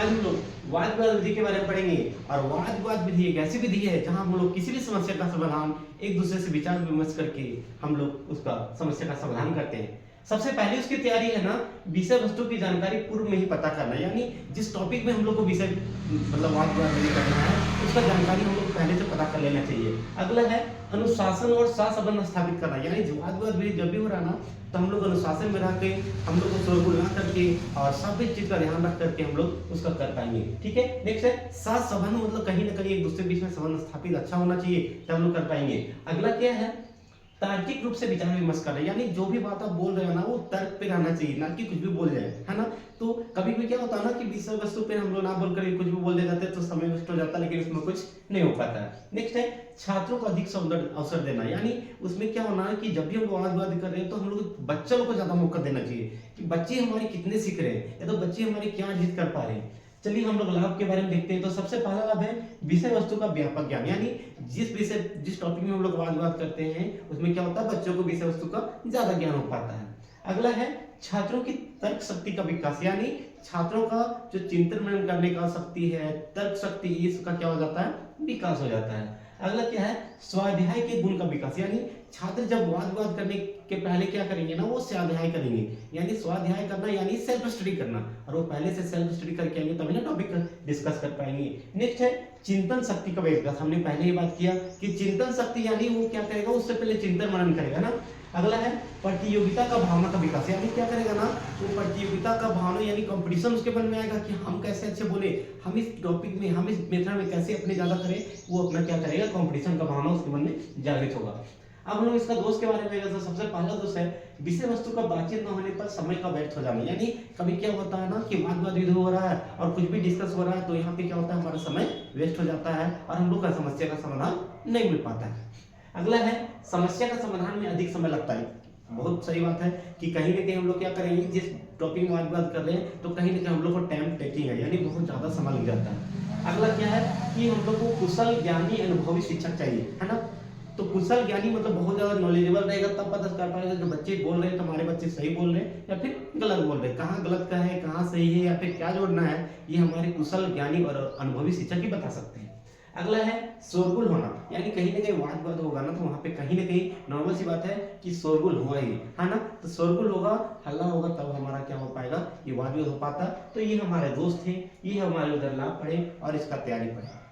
आज हम लोग वाद विवाद विधि के बारे में पढ़ेंगे। और वाद विवाद विधि एक ऐसी विधि है जहां हम लोग किसी भी समस्या का समाधान एक दूसरे से विचार विमर्श करके हम लोग उसका समस्या का समाधान करते हैं। सबसे पहले उसकी तैयारी है ना, विषय वस्तु की जानकारी पूर्व में ही पता करना, यानी जिस टॉपिक में हम लोग को विषय मतलब वाद विवाद विधि करना है उसका जानकारी हम लोग पहले से पता कर लेना चाहिए। अगला है अनुशासन और सहसंबंध स्थापित करना, यानी जो वाद विवाद विधि जब भी हो रहा ना तो हम लोग अनुशासन में रह के हम लोग को शोरगुल ना करके और सभी चीज का ध्यान रख करके हम लोग उसका कर पाएंगे। ठीक है, नेक्स्ट है साथ संबंध, मतलब कहीं ना कहीं एक दूसरे के बीच में संबंध स्थापित अच्छा होना चाहिए तब हम लोग कर पाएंगे। अगला क्या है तार्किक रूप से विचार विमर्श करना, यानी जो भी बात आप बोल रहे हो ना वो तर्क पे रहना चाहिए, ना कि कुछ भी बोल जाए, है ना। तो कभी भी क्या होता है ना कि विषय वस्तु पे हम लोग ना बोल कर कुछ भी बोल दे जाते हैं तो समय वेस्ट हो जाता है, लेकिन उसमें कुछ नहीं हो पाता है। नेक्स्ट है छात्रों को अधिक अवसर देना, यानी उसमें क्या होना है कि जब भी हम लोग वाद कर रहे हैं तो हम लोग बच्चों को ज्यादा मौका देना चाहिए कि बच्चे हमारे कितने सीख रहे हैं या तो बच्चे हमारे क्या जीत कर पा रहे हैं। चलिए हम लोग लाभ के बारे में देखते हैं। तो सबसे पहला लाभ है विषय वस्तु का व्यापक ज्ञान, यानी जिस टॉपिक में हम लोग वाद करते हैं उसमें क्या होता है बच्चों को विषय वस्तु का ज्यादा ज्ञान हो पाता है। अगला है छात्रों की तर्क शक्ति का विकास, यानी छात्रों का जो चिंतन मनन करने का शक्ति है, तर्क शक्ति, इसका क्या हो जाता है विकास हो जाता है। अगला क्या है स्वाध्याय के गुण का विकास, यानी छात्र जब वाद करने के पहले क्या करेंगे ना वो स्वाध्याय करेंगे, यानी स्वाध्याय करना यानी सेल्फ स्टडी करना, और वो पहले से सेल्फ स्टडी करके आएंगे तभी ना टॉपिक डिस्कस कर पाएंगे। नेक्स्ट है चिंतन शक्ति का विकास, हमने पहले ही बात किया कि चिंतन शक्ति यानी वो क्या करेगा उससे पहले चिंतन मनन करेगा ना। अगला है प्रतियोगिता का भावना का विकास, यानी क्या करेगा ना वो प्रतियोगिता का भावना यानी कंपटीशन उसके मन में आएगा कि हम कैसे अच्छे बोले, हम इस टॉपिक में हम इस मेथड में कैसे अपने ज्यादा करें, वो अपना क्या करेगा कंपटीशन का भावना उसके मन में जागृत होगा। अब हम लोग इसका दोष के बारे में तो सबसे पहला दोष है विषय वस्तु का बातचीत न होने पर समय का व्यर्थ हो जाना, यानी कभी क्या होता है ना कि वाद विवाद हो रहा है और कुछ भी डिस्कस हो रहा है तो यहाँ पे क्या होता है हमारा समय वेस्ट हो जाता है और हम लोग का समस्या का समाधान नहीं मिल पाता है। अगला है समस्या का समाधान में अधिक समय लगता है, बहुत सही बात है कि कहीं ना कहीं हम लोग क्या करेंगे जिस टॉपिक में वाद कर रहे हैं तो कहीं ना कहीं हम लोग को टाइम टेकिंग है, यानी बहुत ज्यादा समय लग जाता है। अगला क्या है कि हम लोग को कुशल ज्ञानी अनुभवी शिक्षक चाहिए, है ना। तो कुशल ज्ञानी मतलब बहुत ज्यादा नॉलेजेबल रहेगा तब पता कर पाएगा कि बच्चे बोल रहे हैं तो हमारे बच्चे सही बोल रहे हैं या फिर गलत बोल रहे हैं, कहाँ गलत का है कहाँ सही है या फिर क्या जोड़ना है, ये हमारे कुशल ज्ञानी और अनुभवी शिक्षक ही बता सकते हैं। अगला है शोरगुल होना, यानी कहीं ना कहीं वाद होगा ना तो वहां पे कहीं ना कहीं नॉर्मल सी बात है कि शोरगुल होगा ही, है ना। तो शोरगुल होगा हल्ला होगा तब हमारा क्या हो पाएगा ये वाद हो पाता। तो ये हमारे दोस्त थे, ये हमारे उधर लाभ पढ़े और इसका तैयारी पढ़े।